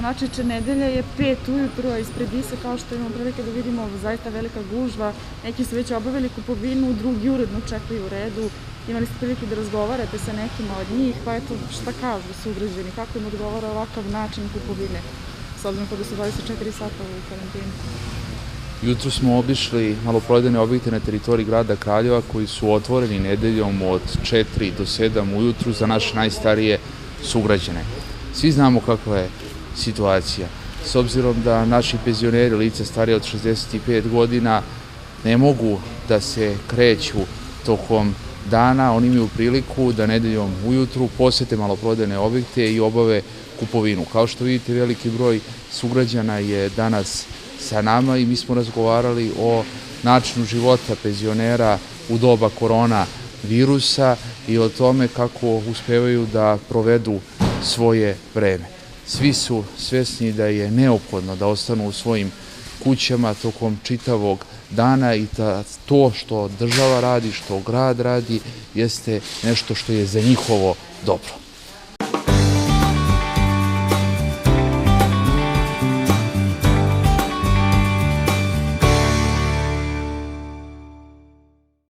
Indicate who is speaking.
Speaker 1: Znači, nedelja je 5 ujutru, a ispred Isa, kao što imamo prilike da vidimo, zaista velika gužva. Neki su već obavili kupovinu, drugi uredno čekaju u redu. Imali ste prilike da razgovarate sa nekima od njih, pa eto, šta kažu sugrađani, kako im odgovara ovakav način kupovine, s obzirom da su 24 sata u karantinu?
Speaker 2: Jutro smo obišli maloprodajne objekte na teritoriji grada Kraljeva koji su otvoreni nedeljom od 4 do 7 ujutru za naše najstarije sugrađane. Svi znamo kakva je situacija. S obzirom da naši penzioneri, lica starije od 65 godina, ne mogu da se kreću tokom dana, oni imaju priliku da nedeljom ujutru posete maloprodajne objekte i obave kupovinu. Kao što vidite, veliki broj sugrađana je danas sa nama i mi smo razgovarali o načinu života penzionera u doba korona virusa i o tome kako uspevaju da provedu svoje vreme. Svi su svesni da je neophodno da ostanu u svojim kućama tokom čitavog dana i da to što država radi, što grad radi, jeste nešto što je za njihovo dobro.